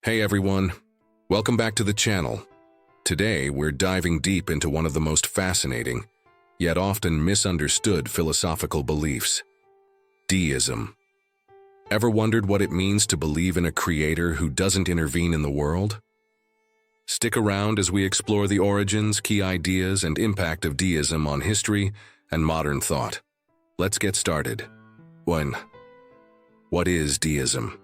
Hey everyone, welcome back to the channel. Today we're diving deep into one of the most fascinating, yet often misunderstood philosophical beliefs: deism. Ever wondered what it means to believe in a creator who doesn't intervene in the world? Stick around as we explore the origins, key ideas, and impact of deism on history and modern thought. Let's get started. 1. What is deism?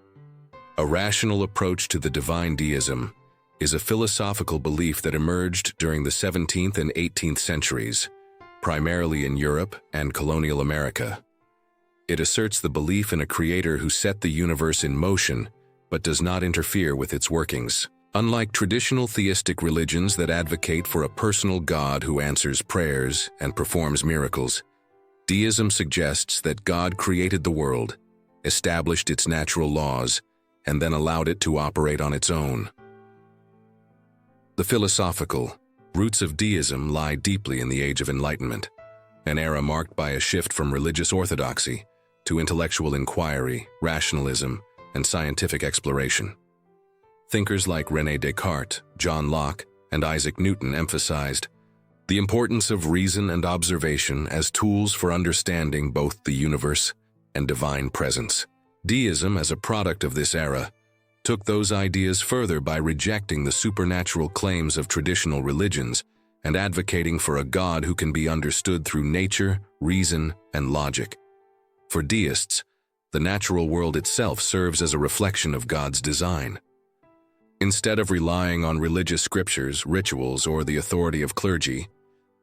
A rational approach to the divine deism is a philosophical belief that emerged during the 17th and 18th centuries, primarily in Europe and colonial America. It asserts the belief in a creator who set the universe in motion but does not interfere with its workings. Unlike traditional theistic religions that advocate for a personal God who answers prayers and performs miracles, deism suggests that God created the world, established its natural laws, and then allowed it to operate on its own. The philosophical roots of deism lie deeply in the Age of Enlightenment, an era marked by a shift from religious orthodoxy to intellectual inquiry, rationalism, and scientific exploration. Thinkers like René Descartes, John Locke, and Isaac Newton emphasized the importance of reason and observation as tools for understanding both the universe and divine presence. Deism, as a product of this era, took those ideas further by rejecting the supernatural claims of traditional religions and advocating for a God who can be understood through nature, reason, and logic. For deists, the natural world itself serves as a reflection of God's design. Instead of relying on religious scriptures, rituals, or the authority of clergy,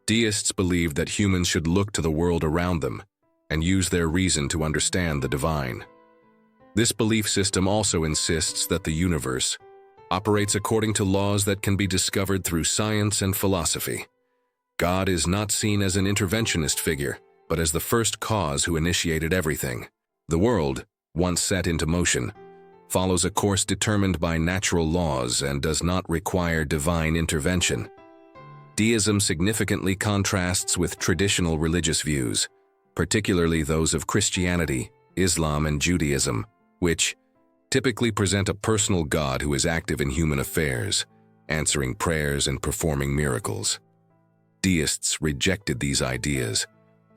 deists believed that humans should look to the world around them and use their reason to understand the divine. This belief system also insists that the universe operates according to laws that can be discovered through science and philosophy. God is not seen as an interventionist figure, but as the first cause who initiated everything. The world, once set into motion, follows a course determined by natural laws and does not require divine intervention. Deism significantly contrasts with traditional religious views, particularly those of Christianity, Islam, and Judaism, which typically present a personal God who is active in human affairs, answering prayers and performing miracles. Deists rejected these ideas,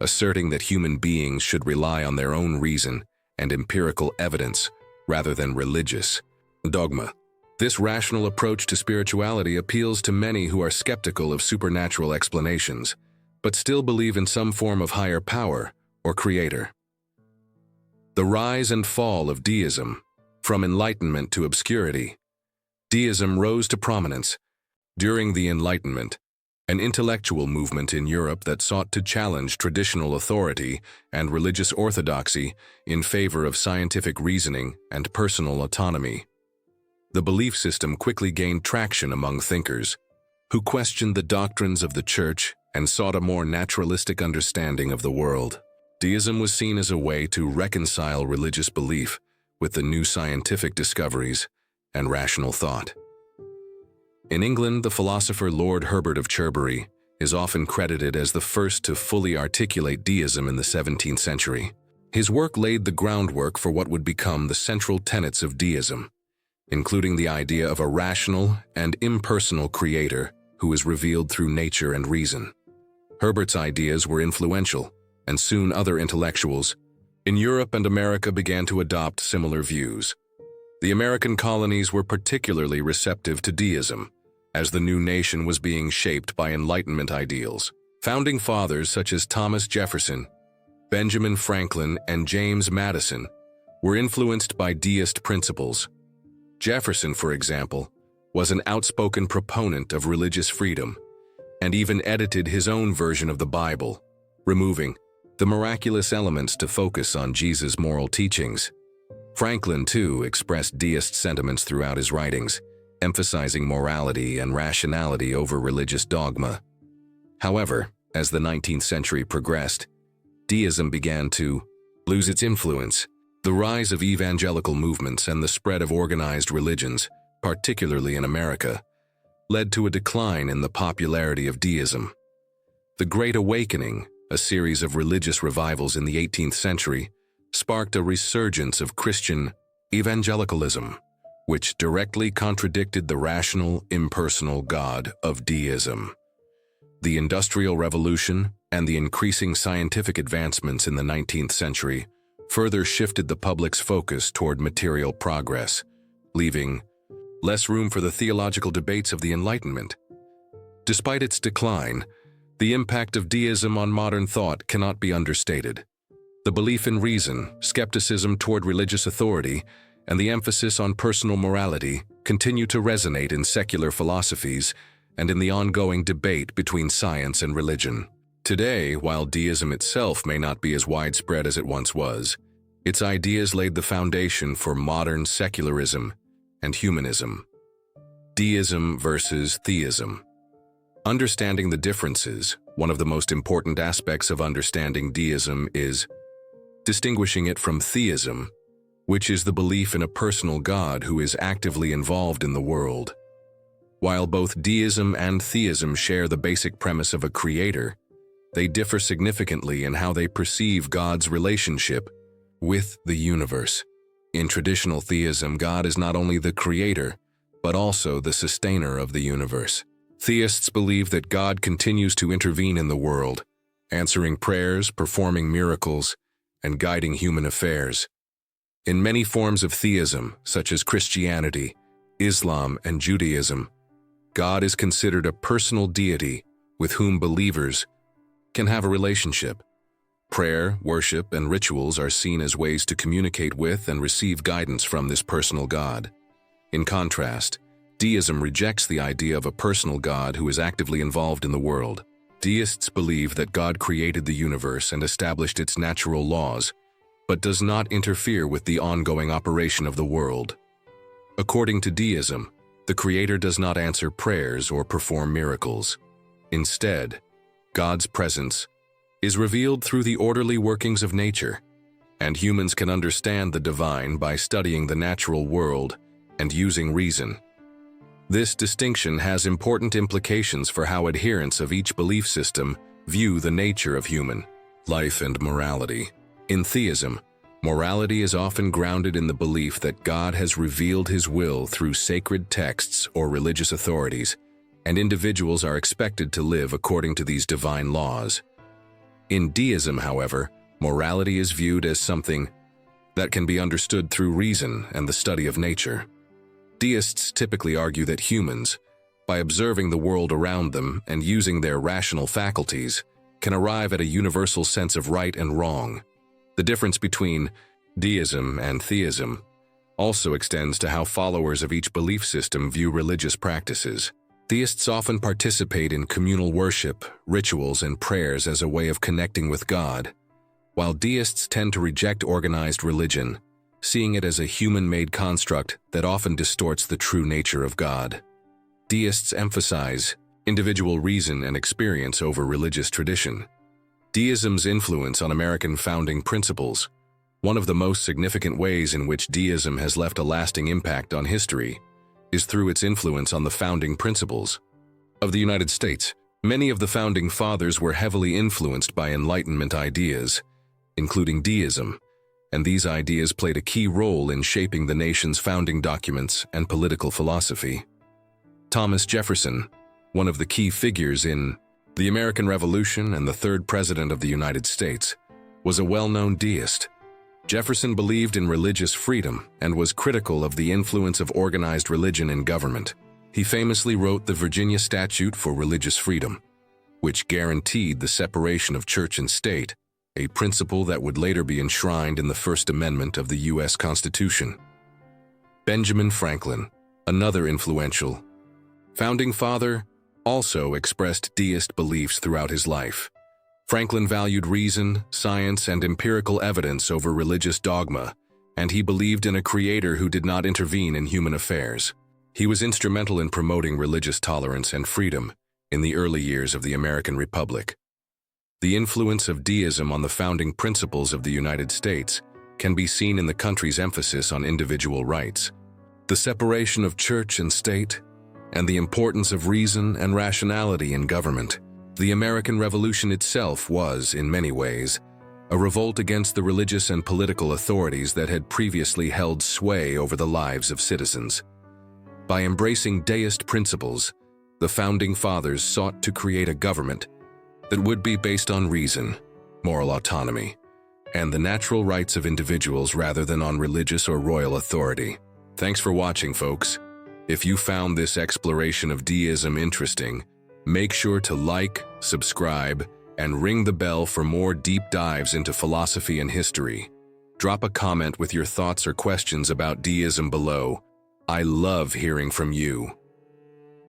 asserting that human beings should rely on their own reason and empirical evidence rather than religious dogma. This rational approach to spirituality appeals to many who are skeptical of supernatural explanations, but still believe in some form of higher power or creator. The rise and fall of deism. From enlightenment to obscurity, deism rose to prominence. During the Enlightenment, an intellectual movement in Europe that sought to challenge traditional authority and religious orthodoxy in favor of scientific reasoning and personal autonomy. The belief system quickly gained traction among thinkers who questioned the doctrines of the Church and sought a more naturalistic understanding of the world. Deism was seen as a way to reconcile religious belief with the new scientific discoveries and rational thought. In England, the philosopher Lord Herbert of Cherbury is often credited as the first to fully articulate deism in the 17th century. His work laid the groundwork for what would become the central tenets of deism, including the idea of a rational and impersonal creator who is revealed through nature and reason. Herbert's ideas were influential, and soon other intellectuals in Europe and America began to adopt similar views. The American colonies were particularly receptive to deism, as the new nation was being shaped by Enlightenment ideals. Founding fathers such as Thomas Jefferson, Benjamin Franklin, and James Madison were influenced by deist principles. Jefferson, for example, was an outspoken proponent of religious freedom and even edited his own version of the Bible, removing the miraculous elements to focus on Jesus' moral teachings. Franklin, too, expressed deist sentiments throughout his writings, emphasizing morality and rationality over religious dogma. However, as the 19th century progressed, deism began to lose its influence. The rise of evangelical movements and the spread of organized religions, particularly in America, led to a decline in the popularity of deism. The Great Awakening, a series of religious revivals in the 18th century, sparked a resurgence of Christian evangelicalism, which directly contradicted the rational, impersonal God of deism. The Industrial Revolution and the increasing scientific advancements in the 19th century further shifted the public's focus toward material progress, leaving less room for the theological debates of the Enlightenment. Despite its decline, the impact of deism on modern thought cannot be understated. The belief in reason, skepticism toward religious authority, and the emphasis on personal morality continue to resonate in secular philosophies and in the ongoing debate between science and religion. Today, while deism itself may not be as widespread as it once was, its ideas laid the foundation for modern secularism and humanism. Deism versus theism. Understanding the differences, one of the most important aspects of understanding deism is distinguishing it from theism, which is the belief in a personal God who is actively involved in the world. While both deism and theism share the basic premise of a creator, they differ significantly in how they perceive God's relationship with the universe. In traditional theism, God is not only the creator, but also the sustainer of the universe. Theists believe that God continues to intervene in the world, answering prayers, performing miracles, and guiding human affairs. In many forms of theism, such as Christianity, Islam, and Judaism, God is considered a personal deity with whom believers can have a relationship. Prayer, worship, and rituals are seen as ways to communicate with and receive guidance from this personal God. In contrast, deism rejects the idea of a personal God who is actively involved in the world. Deists believe that God created the universe and established its natural laws, but does not interfere with the ongoing operation of the world. According to deism, the Creator does not answer prayers or perform miracles. Instead, God's presence is revealed through the orderly workings of nature, and humans can understand the divine by studying the natural world and using reason. This distinction has important implications for how adherents of each belief system view the nature of human life and morality. In theism, morality is often grounded in the belief that God has revealed His will through sacred texts or religious authorities, and individuals are expected to live according to these divine laws. In deism, however, morality is viewed as something that can be understood through reason and the study of nature. Deists typically argue that humans, by observing the world around them and using their rational faculties, can arrive at a universal sense of right and wrong. The difference between deism and theism also extends to how followers of each belief system view religious practices. Theists often participate in communal worship, rituals, and prayers as a way of connecting with God, while deists tend to reject organized religion, seeing it as a human-made construct that often distorts the true nature of God. Deists emphasize individual reason and experience over religious tradition. Deism's influence on American founding principles. One of the most significant ways in which deism has left a lasting impact on history is through its influence on the founding principles of the United States. Many of the founding fathers were heavily influenced by Enlightenment ideas, including deism, and these ideas played a key role in shaping the nation's founding documents and political philosophy. Thomas Jefferson, one of the key figures in the American Revolution and the third president of the United States, was a well-known deist. Jefferson believed in religious freedom and was critical of the influence of organized religion in government. He famously wrote the Virginia Statute for Religious Freedom, which guaranteed the separation of church and state, a principle that would later be enshrined in the First Amendment of the U.S. Constitution. Benjamin Franklin, another influential founding father, also expressed deist beliefs throughout his life. Franklin valued reason, science, and empirical evidence over religious dogma, and he believed in a creator who did not intervene in human affairs. He was instrumental in promoting religious tolerance and freedom in the early years of the American Republic. The influence of deism on the founding principles of the United States can be seen in the country's emphasis on individual rights, the separation of church and state, and the importance of reason and rationality in government. The American Revolution itself was, in many ways, a revolt against the religious and political authorities that had previously held sway over the lives of citizens. By embracing deist principles, the Founding Fathers sought to create a government that would be based on reason, moral autonomy, and the natural rights of individuals rather than on religious or royal authority. Thanks for watching, folks. If you found this exploration of deism interesting, make sure to like, subscribe, and ring the bell for more deep dives into philosophy and history. Drop a comment with your thoughts or questions about deism below. I love hearing from you.